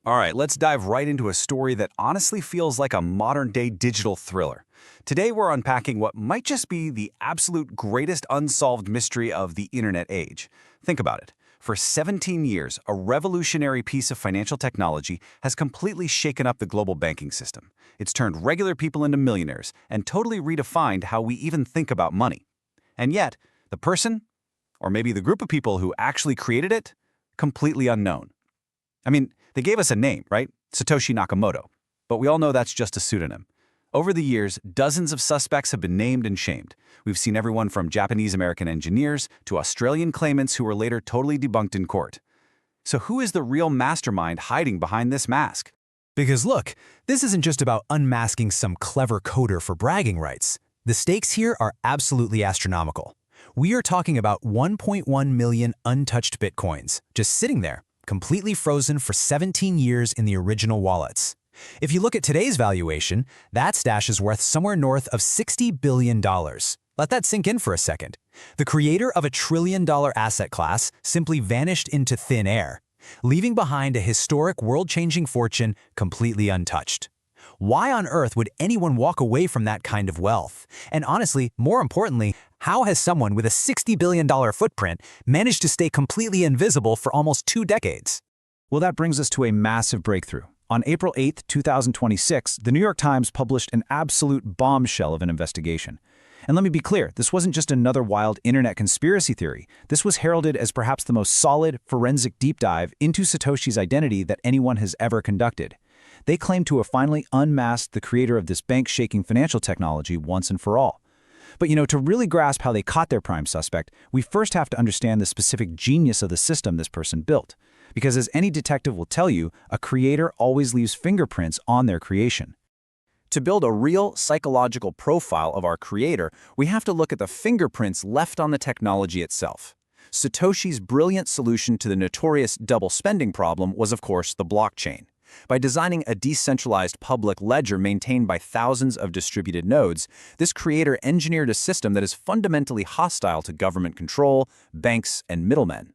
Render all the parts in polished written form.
All right, let's dive right into a story that honestly feels like a modern-day digital thriller. Today, we're unpacking what might just be the absolute greatest unsolved mystery of the internet age. Think about it. For 17 years, a revolutionary piece of financial technology has completely shaken up the global banking system. It's turned regular people into millionaires and totally redefined how we even think about money. And yet, the person, or maybe the group of people who actually created it, completely unknown. I mean, they gave us a name, right? Satoshi Nakamoto. But we all know that's just a pseudonym. Over the years, dozens of suspects have been named and shamed. We've seen everyone from Japanese-American engineers to Australian claimants who were later totally debunked in court. So who is the real mastermind hiding behind this mask? Because look, this isn't just about unmasking some clever coder for bragging rights. The stakes here are absolutely astronomical. We are talking about 1.1 million untouched bitcoins, just sitting there, completely frozen for 17 years in the original wallets. If you look at today's valuation, that stash is worth somewhere north of $60 billion. Let that sink in for a second. The creator of a trillion-dollar asset class simply vanished into thin air, leaving behind a historic world-changing fortune completely untouched. Why on earth would anyone walk away from that kind of wealth? And honestly, more importantly, how has someone with a $60 billion footprint managed to stay completely invisible for almost 2 decades? Well, that brings us to a massive breakthrough. On April 8, 2026, the New York Times published an absolute bombshell of an investigation. And let me be clear, this wasn't just another wild internet conspiracy theory. This was heralded as perhaps the most solid, forensic deep dive into Satoshi's identity that anyone has ever conducted. They claim to have finally unmasked the creator of this bank-shaking financial technology once and for all. But to really grasp how they caught their prime suspect, we first have to understand the specific genius of the system this person built. Because as any detective will tell you, a creator always leaves fingerprints on their creation. To build a real psychological profile of our creator, we have to look at the fingerprints left on the technology itself. Satoshi's brilliant solution to the notorious double spending problem was, of course, the blockchain. By designing a decentralized public ledger maintained by thousands of distributed nodes, this creator engineered a system that is fundamentally hostile to government control, banks, and middlemen.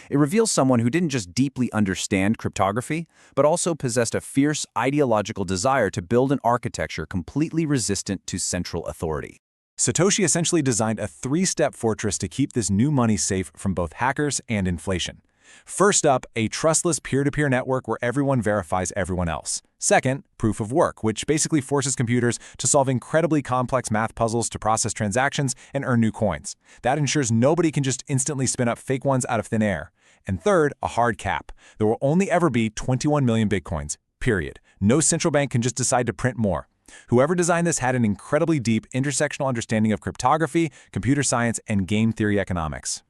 It reveals someone who didn't just deeply understand cryptography, but also possessed a fierce ideological desire to build an architecture completely resistant to central authority. Satoshi essentially designed a 3-step fortress to keep this new money safe from both hackers and inflation. First up, a trustless peer-to-peer network where everyone verifies everyone else. Second, proof of work, which basically forces computers to solve incredibly complex math puzzles to process transactions and earn new coins. That ensures nobody can just instantly spin up fake ones out of thin air. And third, a hard cap. There will only ever be 21 million bitcoins, period. No central bank can just decide to print more. Whoever designed this had an incredibly deep intersectional understanding of cryptography, computer science, and game theory economics.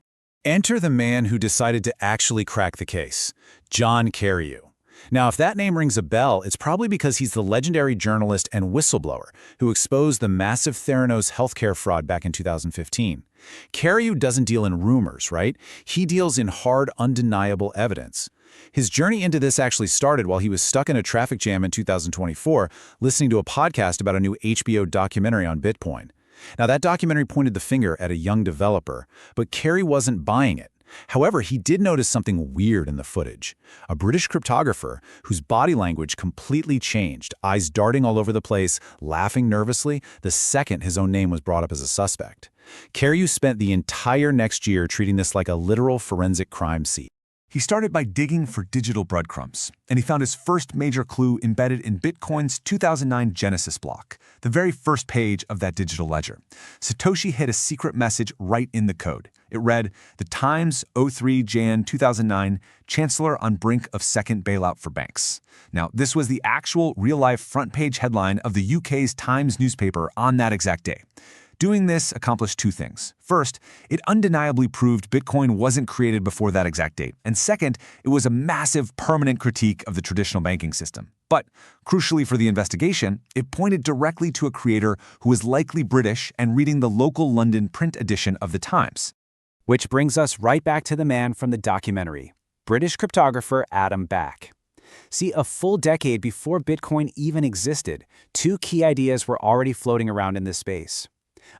Enter the man who decided to actually crack the case, John Carreyrou. Now, if that name rings a bell, it's probably because he's the legendary journalist and whistleblower who exposed the massive Theranos healthcare fraud back in 2015. Carreyrou doesn't deal in rumors, right? He deals in hard, undeniable evidence. His journey into this actually started while he was stuck in a traffic jam in 2024, listening to a podcast about a new HBO documentary on Bitcoin. Now, that documentary pointed the finger at a young developer, but Carey wasn't buying it. However, he did notice something weird in the footage. A British cryptographer whose body language completely changed, eyes darting all over the place, laughing nervously, the second his own name was brought up as a suspect. Carreyrou spent the entire next year treating this like a literal forensic crime scene. He started by digging for digital breadcrumbs, and he found his first major clue embedded in Bitcoin's 2009 Genesis block, the very first page of that digital ledger. Satoshi hid a secret message right in the code. It read, "The Times, 03 Jan 2009, Chancellor on brink of second bailout for banks." Now, this was the actual real-life front-page headline of the UK's Times newspaper on that exact day. Doing this accomplished 2 things. First, it undeniably proved Bitcoin wasn't created before that exact date. And second, it was a massive, permanent critique of the traditional banking system. But, crucially for the investigation, it pointed directly to a creator who was likely British and reading the local London print edition of the Times. Which brings us right back to the man from the documentary, British cryptographer Adam Back. See, a full decade before Bitcoin even existed, 2 key ideas were already floating around in this space.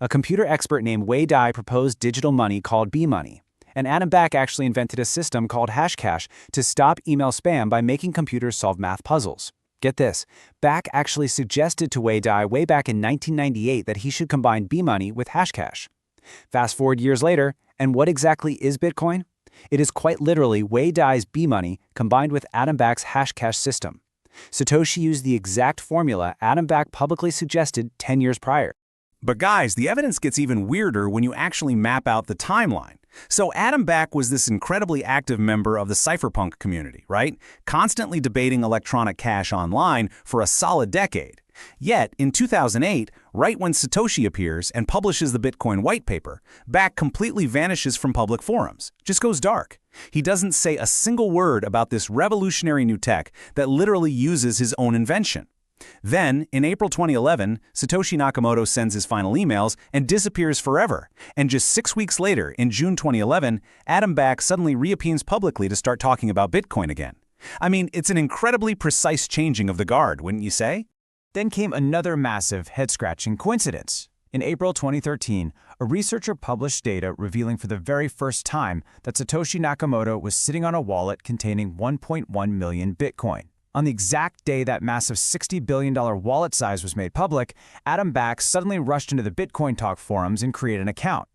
A computer expert named Wei Dai proposed digital money called B-money, And Adam Back actually invented a system called Hashcash to stop email spam by making computers solve math puzzles. Get this, Back actually suggested to Wei Dai way back in 1998 that he should combine B-Money with Hashcash. Fast forward years later, and what exactly is Bitcoin? It is quite literally Wei Dai's B-Money combined with Adam Back's Hashcash system. Satoshi used the exact formula Adam Back publicly suggested 10 years prior. But guys, the evidence gets even weirder when you actually map out the timeline. So Adam Back was this incredibly active member of the cypherpunk community, right? Constantly debating electronic cash online for a solid decade. Yet, in 2008, right when Satoshi appears and publishes the Bitcoin white paper, Back completely vanishes from public forums, just goes dark. He doesn't say a single word about this revolutionary new tech that literally uses his own invention. Then, in April 2011, Satoshi Nakamoto sends his final emails and disappears forever. And just 6 weeks later, in June 2011, Adam Back suddenly reappears publicly to start talking about Bitcoin again. I mean, it's an incredibly precise changing of the guard, wouldn't you say? Then came another massive, head-scratching coincidence. In April 2013, a researcher published data revealing for the very first time that Satoshi Nakamoto was sitting on a wallet containing 1.1 million Bitcoin. On the exact day that massive $60 billion wallet size was made public, Adam Back suddenly rushed into the Bitcoin Talk forums and created an account.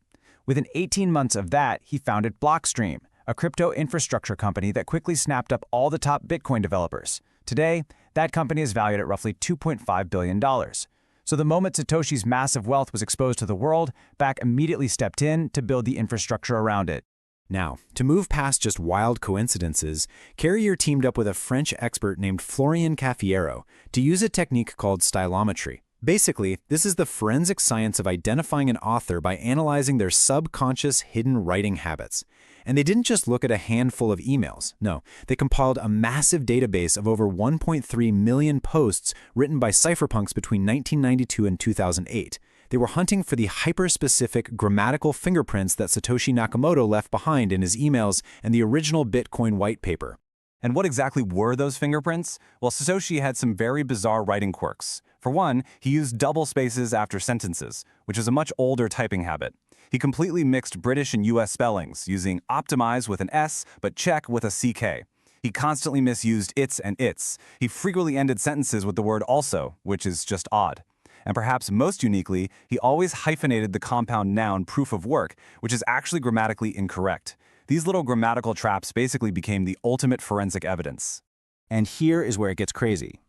Within 18 months of that, he founded Blockstream, a crypto infrastructure company that quickly snapped up all the top Bitcoin developers. Today, that company is valued at roughly $2.5 billion. So the moment Satoshi's massive wealth was exposed to the world, Back immediately stepped in to build the infrastructure around it. Now, to move past just wild coincidences, Carrier teamed up with a French expert named Florian Caffiero to use a technique called stylometry. Basically, this is the forensic science of identifying an author by analyzing their subconscious hidden writing habits. And they didn't just look at a handful of emails. No, they compiled a massive database of over 1.3 million posts written by cypherpunks between 1992 and 2008. They were hunting for the hyper-specific grammatical fingerprints that Satoshi Nakamoto left behind in his emails and the original Bitcoin white paper. And what exactly were those fingerprints? Well, Satoshi had some very bizarre writing quirks. For one, he used double spaces after sentences, which is a much older typing habit. He completely mixed British and US spellings, using optimize with an S, but check with a CK. He constantly misused its and its. He frequently ended sentences with the word also, which is just odd. And perhaps most uniquely, he always hyphenated the compound noun proof of work, which is actually grammatically incorrect. These little grammatical traps basically became the ultimate forensic evidence. And here is where it gets crazy.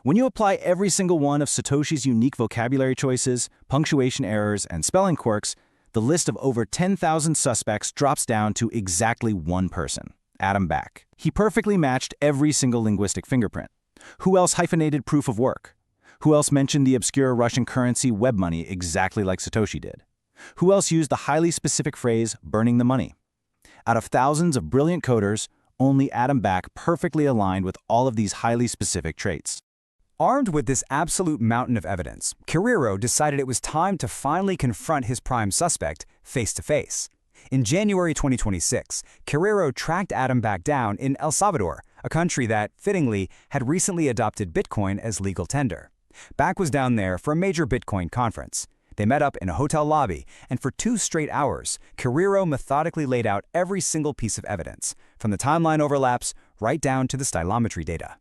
When you apply every single one of Satoshi's unique vocabulary choices, punctuation errors, and spelling quirks, the list of over 10,000 suspects drops down to exactly one person, Adam Back. He perfectly matched every single linguistic fingerprint. Who else hyphenated proof of work? Who else mentioned the obscure Russian currency web money exactly like Satoshi did? Who else used the highly specific phrase, burning the money? Out of thousands of brilliant coders, only Adam Back perfectly aligned with all of these highly specific traits. Armed with this absolute mountain of evidence, Carriero decided it was time to finally confront his prime suspect face-to-face. In January 2026, Carriero tracked Adam Back down in El Salvador, a country that, fittingly, had recently adopted Bitcoin as legal tender. Back was down there for a major Bitcoin conference. They met up in a hotel lobby, and for 2 straight hours, Carriero methodically laid out every single piece of evidence, from the timeline overlaps right down to the stylometry data.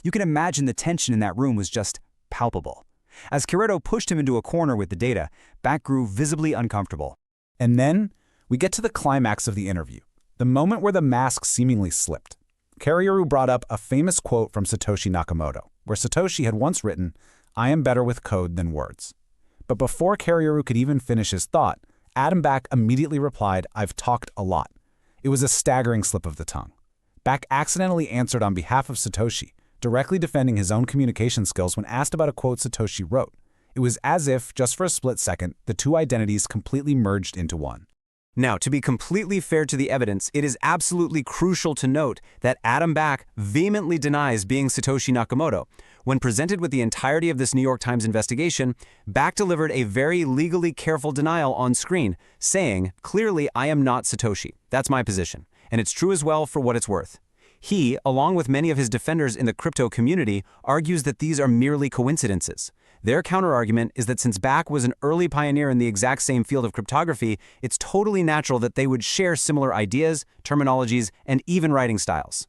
You can imagine the tension in that room was just palpable. As Carriero pushed him into a corner with the data, Back grew visibly uncomfortable. And then, we get to the climax of the interview, the moment where the mask seemingly slipped. Carriero brought up a famous quote from Satoshi Nakamoto, where Satoshi had once written, "I am better with code than words." But before Carriero could even finish his thought, Adam Back immediately replied, "I've talked a lot." It was a staggering slip of the tongue. Back accidentally answered on behalf of Satoshi, directly defending his own communication skills when asked about a quote Satoshi wrote. It was as if, just for a split second, the two identities completely merged into one. Now, to be completely fair to the evidence, it is absolutely crucial to note that Adam Back vehemently denies being Satoshi Nakamoto. When presented with the entirety of this New York Times investigation, Back delivered a very legally careful denial on screen, saying, "Clearly, I am not Satoshi. That's my position. And it's true as well for what it's worth." He, along with many of his defenders in the crypto community, argues that these are merely coincidences. Their counterargument is that since Back was an early pioneer in the exact same field of cryptography, it's totally natural that they would share similar ideas, terminologies, and even writing styles.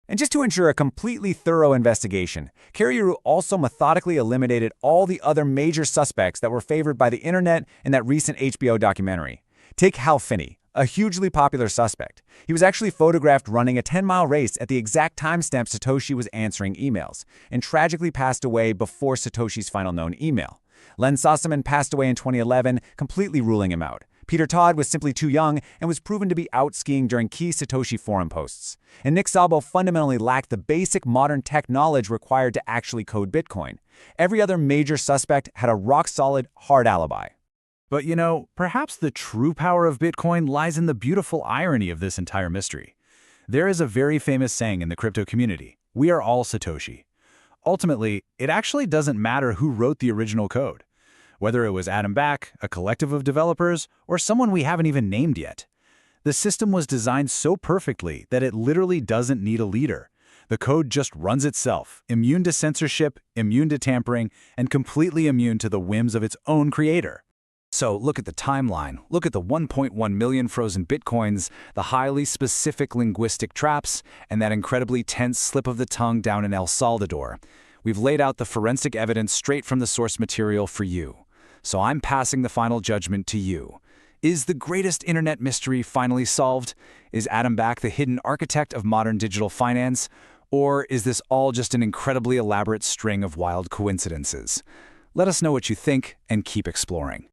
And just to ensure a completely thorough investigation, Carrier also methodically eliminated all the other major suspects that were favored by the internet in that recent HBO documentary. Take Hal Finney, a hugely popular suspect. He was actually photographed running a 10-mile race at the exact timestamp Satoshi was answering emails, and tragically passed away before Satoshi's final known email. Len Sossaman passed away in 2011, completely ruling him out. Peter Todd was simply too young and was proven to be out skiing during key Satoshi forum posts. And Nick Szabo fundamentally lacked the basic modern tech knowledge required to actually code Bitcoin. Every other major suspect had a rock-solid, hard alibi. But you know, perhaps the true power of Bitcoin lies in the beautiful irony of this entire mystery. There is a very famous saying in the crypto community, "We are all Satoshi." Ultimately, it actually doesn't matter who wrote the original code. Whether it was Adam Back, a collective of developers, or someone we haven't even named yet. The system was designed so perfectly that it literally doesn't need a leader. The code just runs itself, immune to censorship, immune to tampering, and completely immune to the whims of its own creator. So look at the timeline, look at the 1.1 million frozen Bitcoins, the highly specific linguistic traps, and that incredibly tense slip of the tongue down in El Salvador. We've laid out the forensic evidence straight from the source material for you. So I'm passing the final judgment to you. Is the greatest internet mystery finally solved? Is Adam Back the hidden architect of modern digital finance? Or is this all just an incredibly elaborate string of wild coincidences? Let us know what you think and keep exploring.